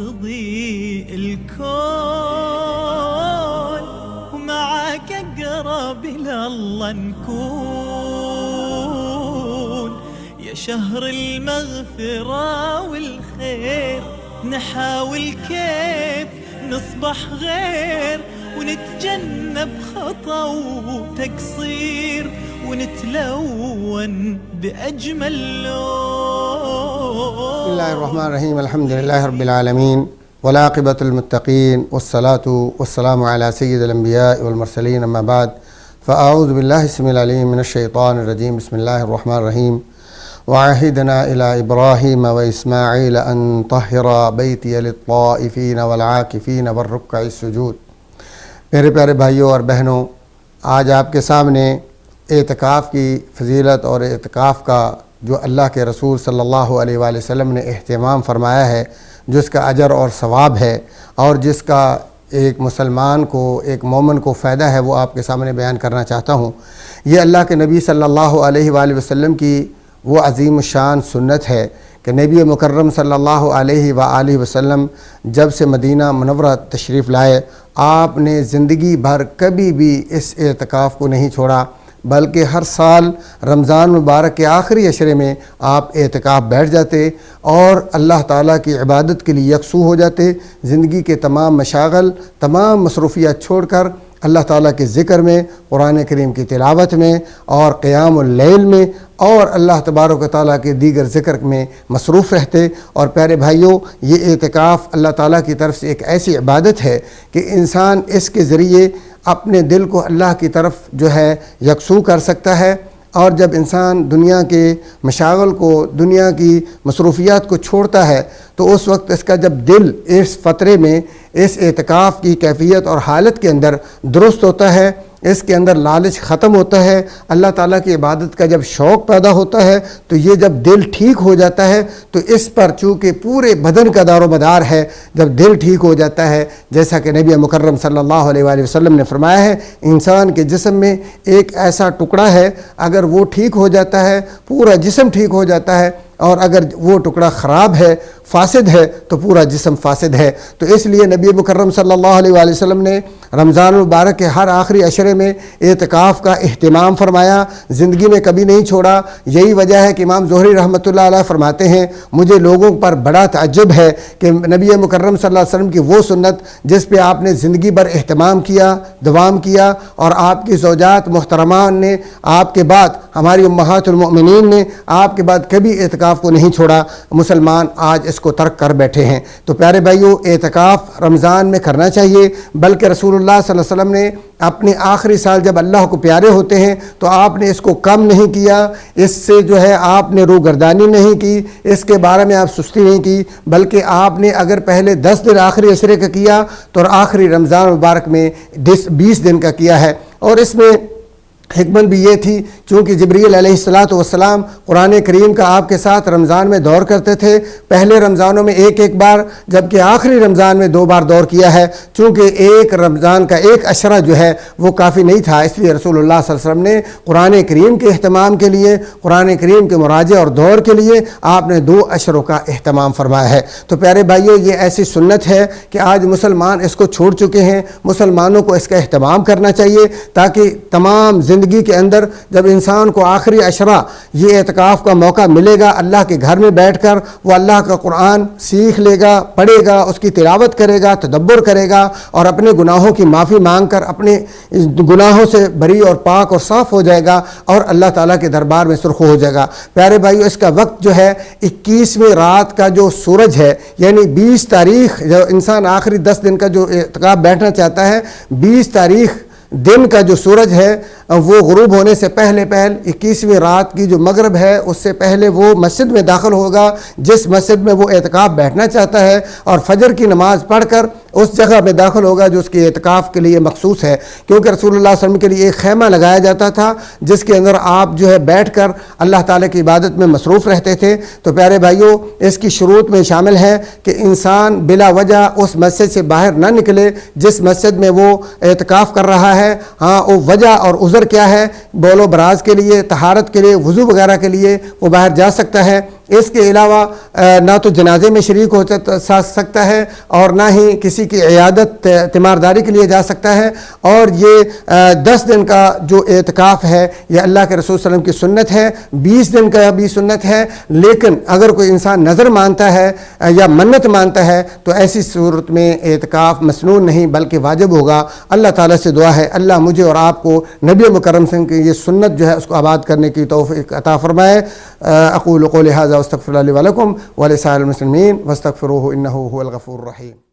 تضيء الكون، ومعك أقرب إلى الله نكون. يا شهر المغفرة والخير، نحاول كيف نصبح غير، ونتجنب خطأ وتقصير، ونتلون بأجمل لون. بسم الله الرحمن الرحيم. الحمد لله رب العالمين، والعاقبة للمتقين، والصلاة والسلام على سيد الأنبياء والمرسلين. أما بعد، فأعوذ بالله السميع العليم من الشيطان الرجيم. بسم الله الرحمن الرحيم. وعهدنا إلى إبراهيم وإسماعيل أن طهر بيتي للطائفين والعاكفين والركع السجود. میرے پیارے بھائیوں اور بہنوں، آج آپ کے سامنے اعتکاف کی فضیلت اور اعتکاف کا جو اللہ کے رسول صلی اللہ علیہ وآلہ وسلم نے اہتمام فرمایا ہے، جس کا اجر اور ثواب ہے، اور جس کا ایک مسلمان کو، ایک مومن کو فائدہ ہے، وہ آپ کے سامنے بیان کرنا چاہتا ہوں۔ یہ اللہ کے نبی صلی اللہ علیہ وآلہ وسلم کی وہ عظیم الشان سنت ہے کہ نبی مکرم صلی اللہ علیہ وآلہ وسلم جب سے مدینہ منورہ تشریف لائے، آپ نے زندگی بھر کبھی بھی اس اعتکاف کو نہیں چھوڑا، بلکہ ہر سال رمضان مبارک کے آخری عشرے میں آپ اعتکاف بیٹھ جاتے اور اللہ تعالیٰ کی عبادت کے لیے یکسو ہو جاتے۔ زندگی کے تمام مشاغل، تمام مصروفیات چھوڑ کر اللہ تعالیٰ کے ذکر میں، قرآن کریم کی تلاوت میں، اور قیام اللیل میں، اور اللہ تبارک و تعالیٰ کے دیگر ذکر میں مصروف رہتے۔ اور پیارے بھائیوں، یہ اعتکاف اللہ تعالیٰ کی طرف سے ایک ایسی عبادت ہے کہ انسان اس کے ذریعے اپنے دل کو اللہ کی طرف جو ہے یکسو کر سکتا ہے۔ اور جب انسان دنیا کے مشاغل کو، دنیا کی مصروفیات کو چھوڑتا ہے، تو اس وقت اس کا جب دل اس فترے میں، اس اعتکاف کی کیفیت اور حالت کے اندر درست ہوتا ہے، اس کے اندر لالچ ختم ہوتا ہے، اللہ تعالیٰ کی عبادت کا جب شوق پیدا ہوتا ہے، تو یہ جب دل ٹھیک ہو جاتا ہے تو اس پر چونکہ پورے بدن کا دار و مدار ہے۔ جب دل ٹھیک ہو جاتا ہے، جیسا کہ نبی مکرم صلی اللہ علیہ وآلہ وسلم نے فرمایا ہے، انسان کے جسم میں ایک ایسا ٹکڑا ہے، اگر وہ ٹھیک ہو جاتا ہے پورا جسم ٹھیک ہو جاتا ہے، اور اگر وہ ٹکڑا خراب ہے، فاسد ہے، تو پورا جسم فاسد ہے۔ تو اس لیے نبی مکرم صلی اللہ علیہ وآلہ وسلم نے رمضان المبارک کے ہر آخری عشرے میں اعتکاف کا اہتمام فرمایا، زندگی میں کبھی نہیں چھوڑا۔ یہی وجہ ہے کہ امام زہری رحمۃ اللہ علیہ فرماتے ہیں، مجھے لوگوں پر بڑا تعجب ہے کہ نبی مکرم صلی اللہ علیہ وسلم کی وہ سنت جس پہ آپ نے زندگی بھر اہتمام کیا، دوام کیا، اور آپ کی زوجات محترمان نے آپ کے بعد، ہماری امہات المؤمنین نے آپ کے بعد کبھی اعتکاف کو نہیں چھوڑا، مسلمان آج اس کو ترک کر بیٹھے ہیں۔ تو پیارے بھائیوں، اعتکاف رمضان میں کرنا چاہیے، بلکہ رسول اللہ صلی اللہ علیہ وسلم نے اپنے آخری سال جب اللہ کو پیارے ہوتے ہیں تو آپ نے اس کو کم نہیں کیا، اس سے جو ہے آپ نے روگردانی نہیں کی، اس کے بارے میں آپ سستی نہیں کی، بلکہ آپ نے اگر پہلے 10 دن آخری عشرے کا کیا تو آخری رمضان مبارک میں 20 دن کا کیا ہے۔ اور اس میں حکمت بھی یہ تھی، چونکہ جبریل علیہ السلام قرآن کریم کا آپ کے ساتھ رمضان میں دور کرتے تھے، پہلے رمضانوں میں ایک بار، جبکہ آخری رمضان میں 2 بار دور کیا ہے، چونکہ ایک رمضان کا ایک عشرہ جو ہے وہ کافی نہیں تھا، اس لیے رسول اللہ صلی اللہ علیہ وسلم نے قرآن کریم کے اہتمام کے لیے، قرآن کریم کے مراجعہ اور دور کے لیے آپ نے 2 عشروں کا اہتمام فرمایا ہے۔ تو پیارے بھائیوں، یہ ایسی سنت ہے کہ آج مسلمان اس کو چھوڑ چکے ہیں، مسلمانوں کو اس کا اہتمام کرنا چاہیے، تاکہ تمام زندگی کے اندر جب انسان کو آخری عشرہ یہ اعتکاف کا موقع ملے گا، اللہ کے گھر میں بیٹھ کر وہ اللہ کا قرآن سیکھ لے گا، پڑھے گا، اس کی تلاوت کرے گا، تدبر کرے گا، اور اپنے گناہوں کی معافی مانگ کر اپنے گناہوں سے بری اور پاک اور صاف ہو جائے گا، اور اللہ تعالیٰ کے دربار میں سرخ ہو جائے گا۔ پیارے بھائیو، اس کا وقت جو ہے 21ویں رات کا جو سورج ہے، یعنی 20 تاریخ، جو انسان آخری 10 دن کا جو اعتکاف بیٹھنا چاہتا ہے، 20 تاریخ دن کا جو سورج ہے وہ غروب ہونے سے پہلے 21ویں رات کی جو مغرب ہے اس سے پہلے وہ مسجد میں داخل ہوگا، جس مسجد میں وہ اعتکاف بیٹھنا چاہتا ہے، اور فجر کی نماز پڑھ کر اس جگہ میں داخل ہوگا جو اس کے اعتکاف کے لیے مخصوص ہے، کیونکہ رسول اللہ صلی اللہ علیہ وسلم کے لیے ایک خیمہ لگایا جاتا تھا جس کے اندر آپ جو ہے بیٹھ کر اللہ تعالیٰ کی عبادت میں مصروف رہتے تھے۔ تو پیارے بھائیوں، اس کی شروط میں شامل ہے کہ انسان بلا وجہ اس مسجد سے باہر نہ نکلے جس مسجد میں وہ اعتکاف کر رہا ہے۔ ہاں، وہ وجہ اور عذر کیا ہے؟ بول و براز کے لیے، طہارت کے لیے، وضو وغیرہ کے لیے وہ باہر جا سکتا ہے، اس کے علاوہ نہ تو جنازے میں شریک ہو سکتا ہے اور نہ ہی کسی کی عیادت تیمارداری کے لیے جا سکتا ہے. اور یہ 10 دن کا جو اعتکاف ہے یہ اللہ کے رسول صلی اللہ علیہ وسلم کی سنت ہے. 20 دن کا بھی سنت ہے. لیکن اگر کوئی انسان نظر مانتا ہے یا منت مانتا ہے تو ایسی صورت میں اعتکاف مسنون نہیں بلکہ واجب ہوگا. اللہ تعالیٰ سے دعا ہے اللہ مجھے اور آپ کو نبی مکرم صلی اللہ علیہ وسلم کی یہ سنت جو ہے اس کو آباد کرنے کی توفیق عطا فرمائے. اقول قولی ھذا واستغفر اللہ لی ولکم ولسائر المسلمین واستغفروہ انہ ھو الغفور الرحیم.